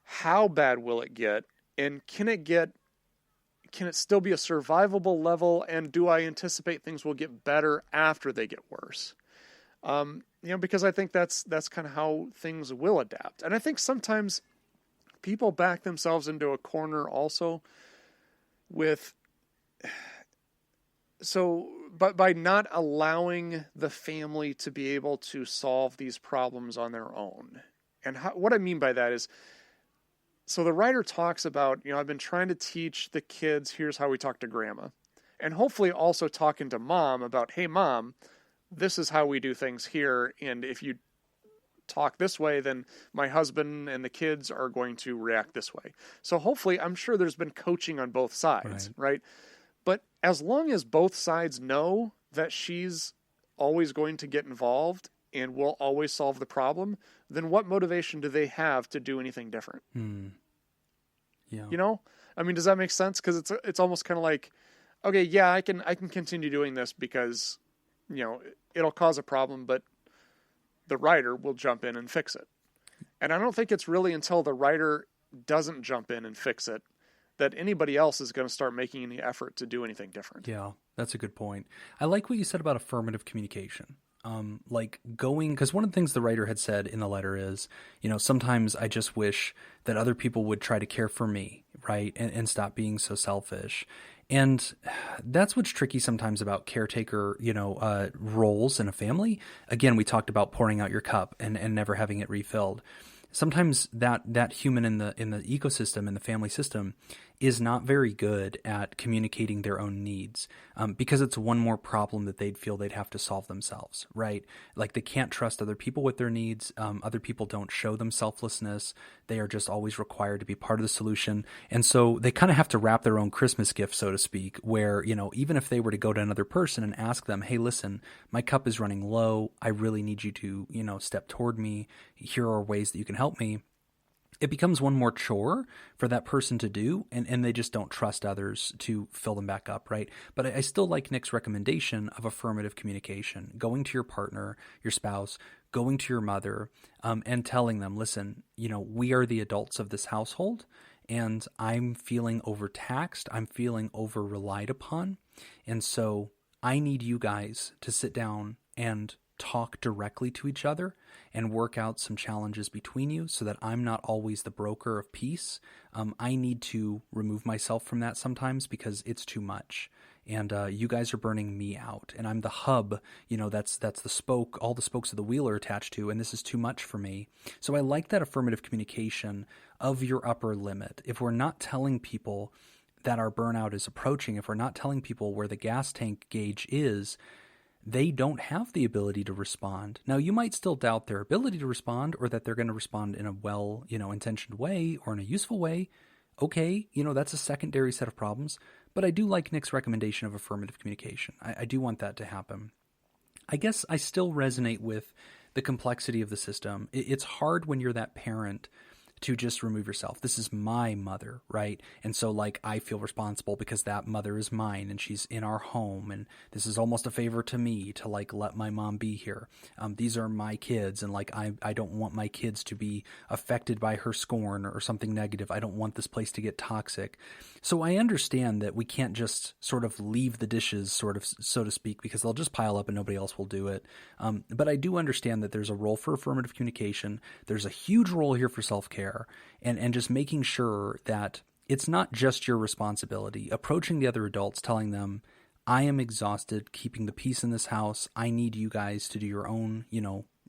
how bad will it get, and can it still be a survivable level, and do I anticipate things will get better after they get worse? Because I think that's kind of how things will adapt. And I think sometimes people back themselves into a corner also with, so but by not allowing the family to be able to solve these problems on their own. And what I mean by that is, so the writer talks about, I've been trying to teach the kids, here's how we talk to grandma. And hopefully also talking to mom about, hey, mom, this is how we do things here. And if you talk this way, then my husband and the kids are going to react this way. So hopefully, I'm sure there's been coaching on both sides, right? But as long as both sides know that she's always going to get involved and will always solve the problem, then what motivation do they have to do anything different? Yeah. I mean, does that make sense? Because it's almost kind of like, okay, yeah, I can continue doing this because, it'll cause a problem, but the writer will jump in and fix it. And I don't think it's really until the writer doesn't jump in and fix it that anybody else is going to start making any effort to do anything different. Yeah, that's a good point. I like what you said about affirmative communication. Because one of the things the writer had said in the letter is, sometimes I just wish that other people would try to care for me, right? And stop being so selfish. And that's what's tricky sometimes about caretaker, roles in a family. Again, we talked about pouring out your cup and never having it refilled. Sometimes that human in the ecosystem, in the family system, is not very good at communicating their own needs, because it's one more problem that they'd feel they'd have to solve themselves, right? Like they can't trust other people with their needs. Other people don't show them selflessness. They are just always required to be part of the solution. And so they kind of have to wrap their own Christmas gift, so to speak, where, even if they were to go to another person and ask them, hey, listen, my cup is running low. I really need you to, step toward me. Here are ways that you can help me. It becomes one more chore for that person to do, and they just don't trust others to fill them back up, right? But I still like Nick's recommendation of affirmative communication, going to your partner, your spouse, going to your mother, and telling them, listen, we are the adults of this household, and I'm feeling overtaxed. I'm feeling over-relied upon, and so I need you guys to sit down and talk directly to each other and work out some challenges between you so that I'm not always the broker of peace. I need to remove myself from that sometimes because it's too much. And you guys are burning me out. And I'm the hub, that's the spoke, all the spokes of the wheel are attached to, and this is too much for me. So I like that affirmative communication of your upper limit. If we're not telling people that our burnout is approaching, if we're not telling people where the gas tank gauge is, they don't have the ability to respond. Now, you might still doubt their ability to respond or that they're going to respond in a well, intentioned way or in a useful way. Okay, that's a secondary set of problems. But I do like Nick's recommendation of affirmative communication. I do want that to happen. I guess I still resonate with the complexity of the system. It's hard when you're that parent to just remove yourself. This is my mother, right? And so I feel responsible because that mother is mine and she's in our home. And this is almost a favor to me to let my mom be here. These are my kids. And I don't want my kids to be affected by her scorn or something negative. I don't want this place to get toxic. So I understand that we can't just sort of leave the dishes sort of, so to speak, because they'll just pile up and nobody else will do it. But I do understand that there's a role for affirmative communication. There's a huge role here for self-care. And just making sure that it's not just your responsibility. Approaching the other adults, telling them, I am exhausted keeping the peace in this house. I need you guys to do your own,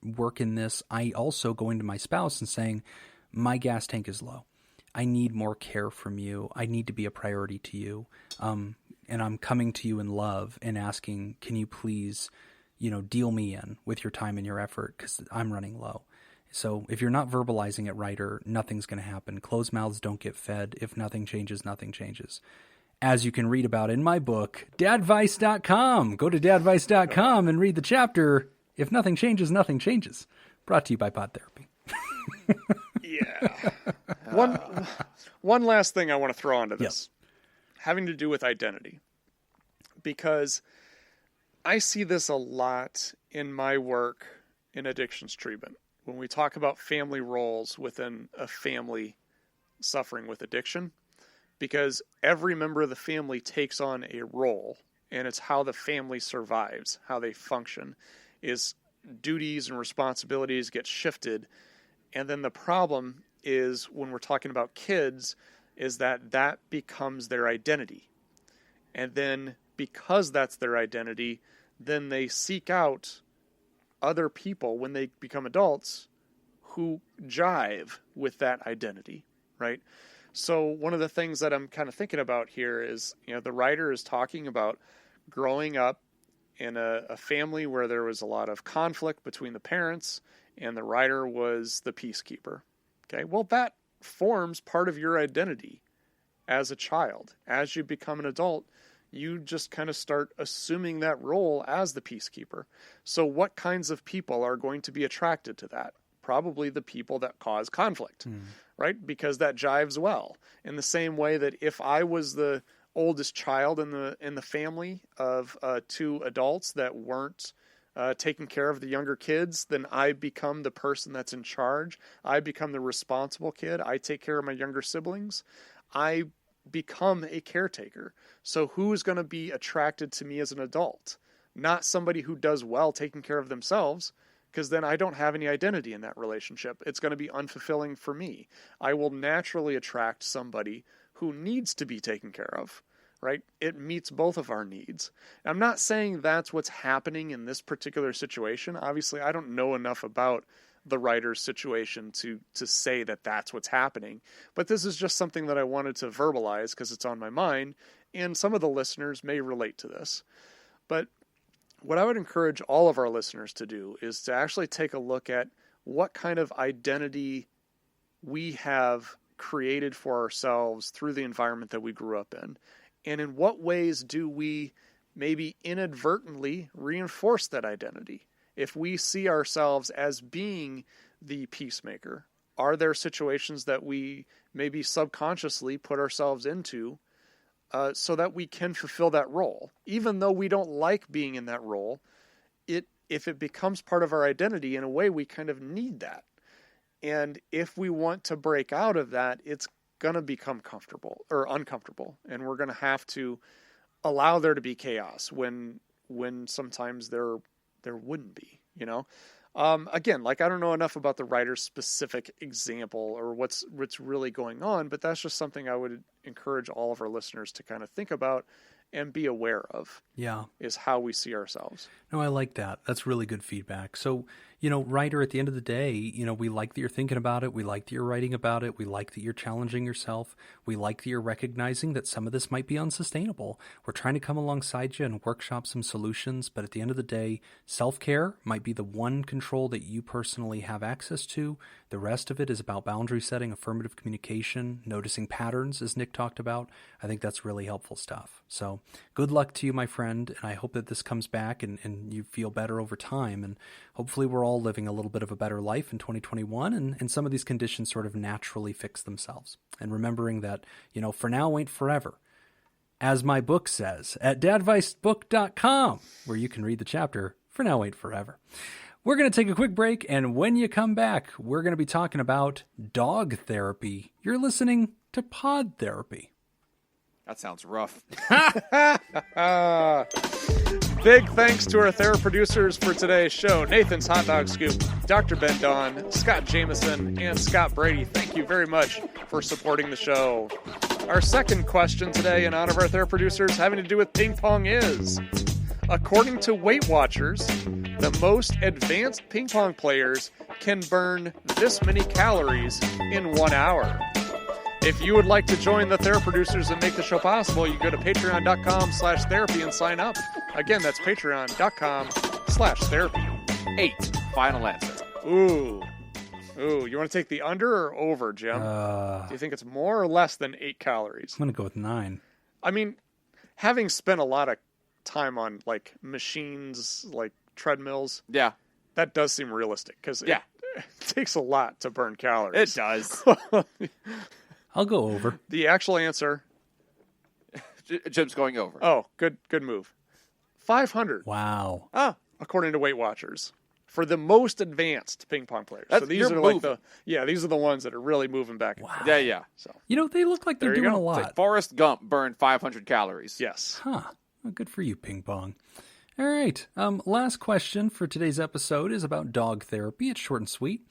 work in this. I also going to my spouse and saying, my gas tank is low. I need more care from you. I need to be a priority to you. And I'm coming to you in love and asking, can you please, deal me in with your time and your effort because I'm running low. So if you're not verbalizing it, writer, nothing's going to happen. Closed mouths don't get fed. If nothing changes, nothing changes. As you can read about in my book, dadvice.com. Go to dadvice.com and read the chapter, If Nothing Changes, Nothing Changes. Brought to you by Pod Therapy. Yeah. One last thing I want to throw onto this, having to do with identity. Because I see this a lot in my work in addictions treatment. When we talk about family roles within a family suffering with addiction, because every member of the family takes on a role, and it's how the family survives, how they function, is duties and responsibilities get shifted. And then the problem is when we're talking about kids is that becomes their identity. And then because that's their identity, then they seek out other people when they become adults who jive with that identity, right? So one of the things that I'm kind of thinking about here is, the writer is talking about growing up in a family where there was a lot of conflict between the parents, and the writer was the peacekeeper. Okay, well, that forms part of your identity as a child. As you become an adult, you just kind of start assuming that role as the peacekeeper. So what kinds of people are going to be attracted to that? Probably the people that cause conflict, right? Because that jives well. In the same way that if I was the oldest child in the family of two adults that weren't taking care of the younger kids, then I become the person that's in charge. I become the responsible kid. I take care of my younger siblings. I become a caretaker. So who's going to be attracted to me as an adult? Not somebody who does well taking care of themselves, because then I don't have any identity in that relationship. It's going to be unfulfilling for me. I will naturally attract somebody who needs to be taken care of, right? It meets both of our needs. I'm not saying that's what's happening in this particular situation. Obviously, I don't know enough about the writer's situation to say that that's what's happening. But this is just something that I wanted to verbalize because it's on my mind, and some of the listeners may relate to this. But what I would encourage all of our listeners to do is to actually take a look at what kind of identity we have created for ourselves through the environment that we grew up in. And in what ways do we maybe inadvertently reinforce that identity? If we see ourselves as being the peacemaker, are there situations that we maybe subconsciously put ourselves into so that we can fulfill that role? Even though we don't like being in that role, if it becomes part of our identity, in a way we kind of need that. And if we want to break out of that, it's going to become comfortable or uncomfortable. And we're going to have to allow there to be chaos when sometimes there wouldn't be, Again, I don't know enough about the writer's specific example or what's really going on, but that's just something I would encourage all of our listeners to kind of think about and be aware of. Yeah. Is how we see ourselves. No, I like that. That's really good feedback. So, writer, at the end of the day, we like that you're thinking about it. We like that you're writing about it. We like that you're challenging yourself. We like that you're recognizing that some of this might be unsustainable. We're trying to come alongside you and workshop some solutions. But at the end of the day, self-care might be the one control that you personally have access to. The rest of it is about boundary setting, affirmative communication, noticing patterns, as Nick talked about. I think that's really helpful stuff. So good luck to you, my friend. And I hope that this comes back and you feel better over time. And hopefully we're all living a little bit of a better life in 2021, and some of these conditions sort of naturally fix themselves. And remembering that, for now ain't forever. As my book says at dadvicebook.com, where you can read the chapter, For Now Ain't Forever. We're going to take a quick break, and when you come back, we're going to be talking about dog therapy. You're listening to Pod Therapy. That sounds rough. Big thanks to our therapy producers for today's show, Nathan's Hot Dog Scoop, Dr. Ben Don, Scott Jameson, and Scott Brady. Thank you very much for supporting the show. Our second question today in honor of our therapy producers having to do with ping pong is, according to Weight Watchers, the most advanced ping pong players can burn this many calories in 1 hour. If you would like to join the therapy producers and make the show possible, you go to patreon.com/therapy and sign up. Again, that's patreon.com/therapy. 8. Final answer. Ooh. You want to take the under or over, Jim? Do you think it's more or less than 8 calories? I'm going to go with 9. I mean, having spent a lot of time on machines, treadmills, yeah, that does seem realistic because it takes a lot to burn calories. It does. I'll go over. The actual answer, Jim's going over. Oh, good move. 500. Wow. According to Weight Watchers, for the most advanced ping pong players. So these are these are the ones that are really moving back. Wow. Yeah. So they look like they're doing a lot. It's like Forrest Gump burned 500 calories. Yes. Huh. Well, good for you, ping pong. All right. Last question for today's episode is about dog therapy. It's short and sweet.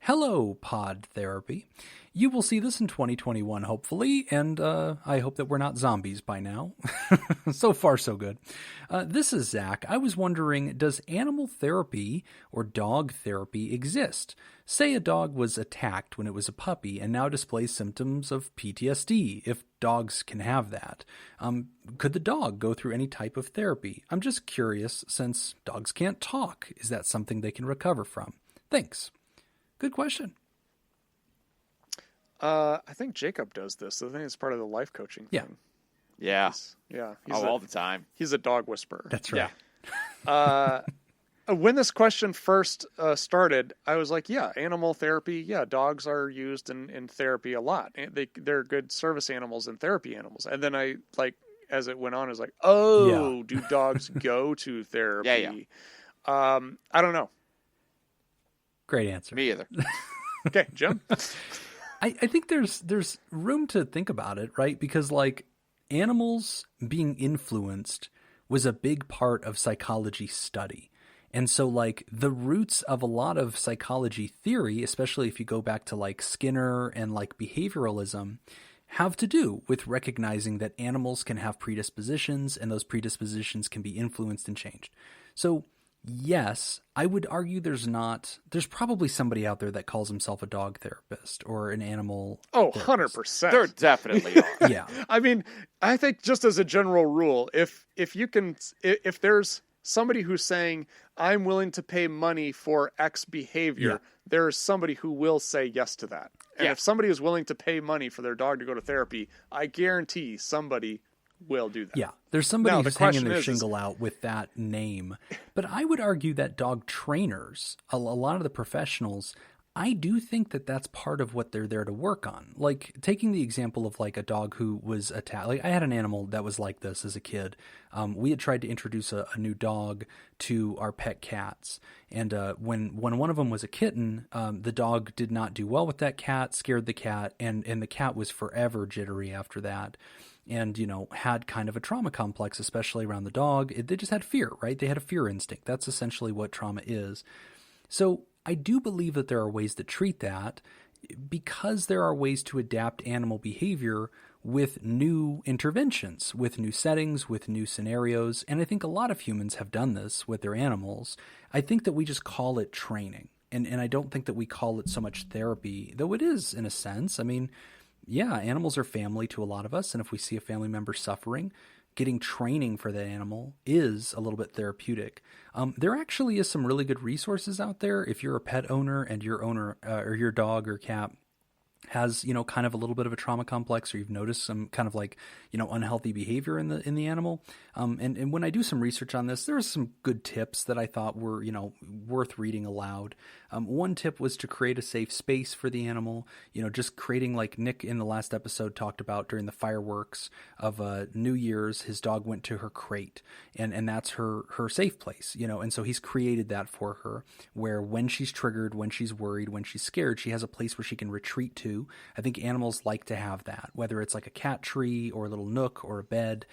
Hello, Pod Therapy. You will see this in 2021, hopefully, and I hope that we're not zombies by now. So far, so good. This is Zach. I was wondering, does animal therapy or dog therapy exist? Say a dog was attacked when it was a puppy and now displays symptoms of PTSD, if dogs can have that. Could the dog go through any type of therapy? I'm just curious, since dogs can't talk. Is that something they can recover from? Thanks. Good question. I think Jacob does this. I think it's part of the life coaching thing. Yeah. He's All the time. He's a dog whisperer. That's right. Yeah. When this question first started, I was like, yeah, animal therapy. Yeah, dogs are used in therapy a lot. They're good service animals and therapy animals. And then I, like, as it went on, I was like, do dogs go to therapy? Yeah. I don't know. Great answer. Me either. Okay, Jim? I think there's room to think about it, right? Because, like, animals being influenced was a big part of psychology study. And so, like, the roots of a lot of psychology theory, especially if you go back to, like, Skinner and, like, behavioralism, have to do with recognizing that animals can have predispositions and those predispositions can be influenced and changed. So, yes, I would argue there's probably somebody out there that calls himself a dog therapist or an animal therapist. 100%. There definitely are. Yeah. I mean, I think just as a general rule, if there's somebody who's saying, I'm willing to pay money for X behavior, there's somebody who will say yes to that. And if somebody is willing to pay money for their dog to go to therapy, I guarantee somebody will do that. Yeah, there's somebody Now, who's hanging their shingle out with that name. But I would argue that dog trainers, a lot of the professionals, I do think that that's part of what they're there to work on. Like, taking the example of, like, a dog who was attacked. Like, I had an animal that was like this as a kid. We had tried to introduce a new dog to our pet cats. And when one of them was a kitten, the dog did not do well with that cat, scared the cat, and the cat was forever jittery after that. And, had kind of a trauma complex, especially around the dog. They just had fear, right? They had a fear instinct. That's essentially what trauma is. So I do believe that there are ways to treat that, because there are ways to adapt animal behavior with new interventions, with new settings, with new scenarios. And I think a lot of humans have done this with their animals. I think that we just call it training. And I don't think that we call it so much therapy, though it is in a sense. I mean, yeah, animals are family to a lot of us. And if we see a family member suffering, getting training for that animal is a little bit therapeutic. There actually is some really good resources out there. If you're a pet owner and your owner or your dog or cat has, kind of a little bit of a trauma complex, or you've noticed some kind of like, unhealthy behavior in the animal. And when I do some research on this, there are some good tips that I thought were, worth reading aloud. One tip was to create a safe space for the animal, just creating, like Nick in the last episode talked about during the fireworks of New Year's, his dog went to her crate and that's her safe place, and so he's created that for her, where when she's triggered, when she's worried, when she's scared, she has a place where she can retreat to. I think animals like to have that, whether it's like a cat tree or a little nook or a bed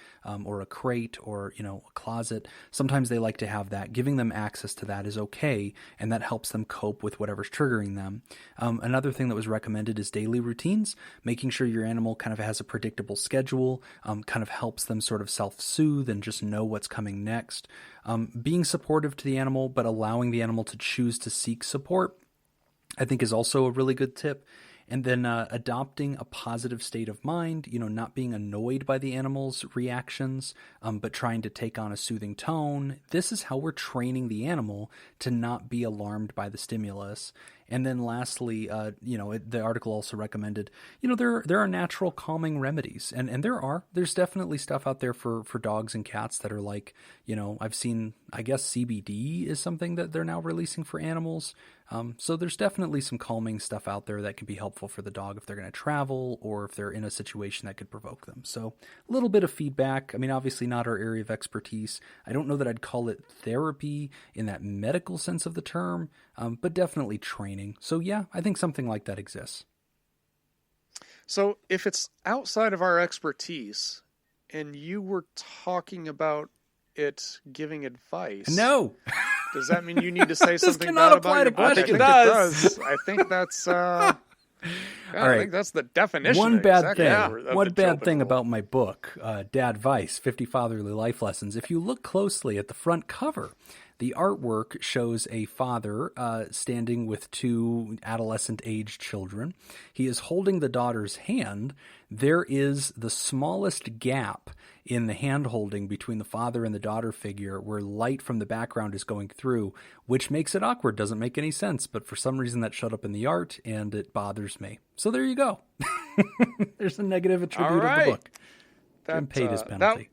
or a crate or, a closet. Sometimes they like to have that. Giving them access to that is okay, and that helps them cope with whatever's triggering them. Another thing that was recommended is daily routines, making sure your animal kind of has a predictable schedule, kind of helps them sort of self-soothe and just know what's coming next. Being supportive to the animal, but allowing the animal to choose to seek support, I think is also a really good tip. And then adopting a positive state of mind, not being annoyed by the animal's reactions, but trying to take on a soothing tone. This is how we're training the animal to not be alarmed by the stimulus. And then lastly, the article also recommended, there are natural calming remedies. And there's definitely stuff out there for dogs and cats that are like, I've seen, I guess CBD is something that they're now releasing for animals. So there's definitely some calming stuff out there that can be helpful for the dog if they're going to travel or if they're in a situation that could provoke them. So a little bit of feedback. I mean, obviously not our area of expertise. I don't know that I'd call it therapy in that medical sense of the term, but definitely training. So yeah, I think something like that exists. So if it's outside of our expertise and you were talking about it giving advice. No. Does that mean you need to say something cannot bad apply about to your book? questions. I think it does. I think that's. All I right. think that's the definition. One bad exactly thing. of One the bad Jobin thing rule. about my book, Dad Vice: 50 Fatherly Life Lessons. If you look closely at the front cover, the artwork shows a father standing with two adolescent-aged children. He is holding the daughter's hand. There is the smallest gap in the hand-holding between the father and the daughter figure where light from the background is going through, which makes it awkward. Doesn't make any sense, but for some reason that showed up in the art, and it bothers me. So there you go. There's a negative attribute of the book. Jim paid his penalty.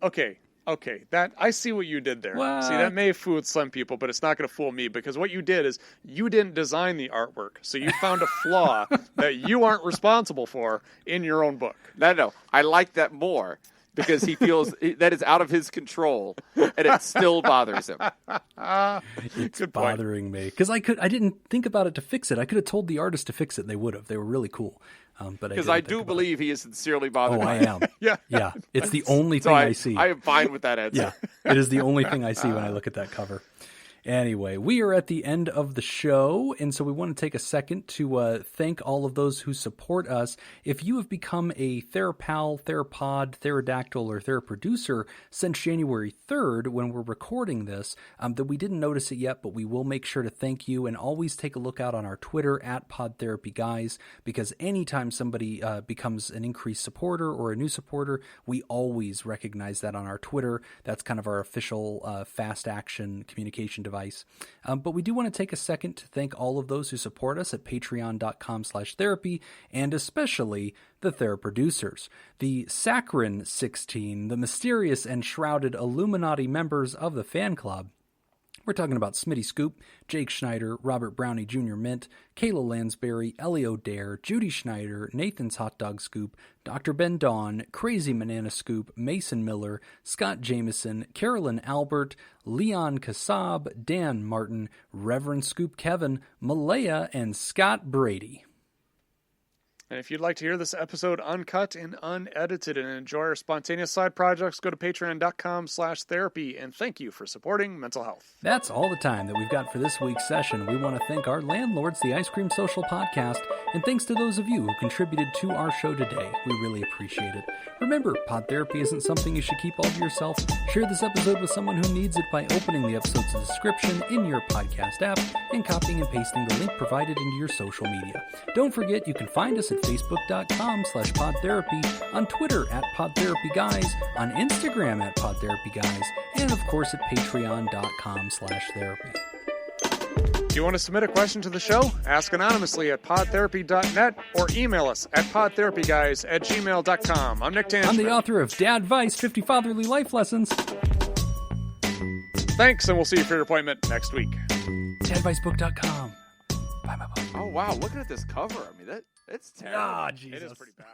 Okay, that I see what you did there. What? See, that may fool some people, but it's not going to fool me because what you did is you didn't design the artwork, so you found a flaw that you aren't responsible for in your own book. No, I like that more because he feels that is out of his control, and it still bothers him. It's Good point. bothering me because I didn't think about it to fix it. I could have told the artist to fix it. They would have. They were really cool. But Because I do believe he is sincerely bothered. Oh, by I it. am. Yeah. It's the only So thing I see. I am fine with that answer. Yeah, it is the only thing I see when I look at that cover. Anyway, we are at the end of the show, and so we want to take a second to thank all of those who support us. If you have become a Therapal, Therapod, Therodactyl, or Theraproducer since January 3rd, when we're recording this, that we didn't notice it yet, but we will make sure to thank you, and always take a look out on our Twitter at PodTherapyGuys, because anytime somebody becomes an increased supporter or a new supporter, we always recognize that on our Twitter. That's kind of our official fast action communication device. But we do want to take a second to thank all of those who support us at patreon.com/therapy, and especially the Theraproducers, the Saccharin 16, the mysterious and shrouded Illuminati members of the fan club. We're talking about Smitty Scoop, Jake Schneider, Robert Brownie Jr. Mint, Kayla Lansbury, Ellie O'Dare, Judy Schneider, Nathan's Hot Dog Scoop, Dr. Ben Dawn, Crazy Banana Scoop, Mason Miller, Scott Jameson, Carolyn Albert, Leon Kassab, Dan Martin, Reverend Scoop Kevin, Malaya, and Scott Brady. And if you'd like to hear this episode uncut and unedited and enjoy our spontaneous side projects, go to patreon.com/therapy. And thank you for supporting mental health. That's all the time that we've got for this week's session. We want to thank our landlords, the Ice Cream Social Podcast, and thanks to those of you who contributed to our show today. We really appreciate it. Remember, pod therapy isn't something you should keep all to yourself. Share this episode with someone who needs it by opening the episode's description in your podcast app and copying and pasting the link provided into your social media. Don't forget, you can find us at facebook.com/podtherapy, on Twitter at PodTherapyGuys, on Instagram at PodTherapyGuys, and of course at patreon.com/therapy. Do you want to submit a question to the show? Ask anonymously at podtherapy.net or email us at podtherapyguys@gmail.com. I'm Nick Tanchman. I'm the author of Dad Vice, 50 Fatherly Life Lessons. Thanks, and we'll see you for your appointment next week. DadViceBook.com. Bye. Oh wow, looking at this cover, I mean that's terrible. Ah, Jesus. It is pretty bad.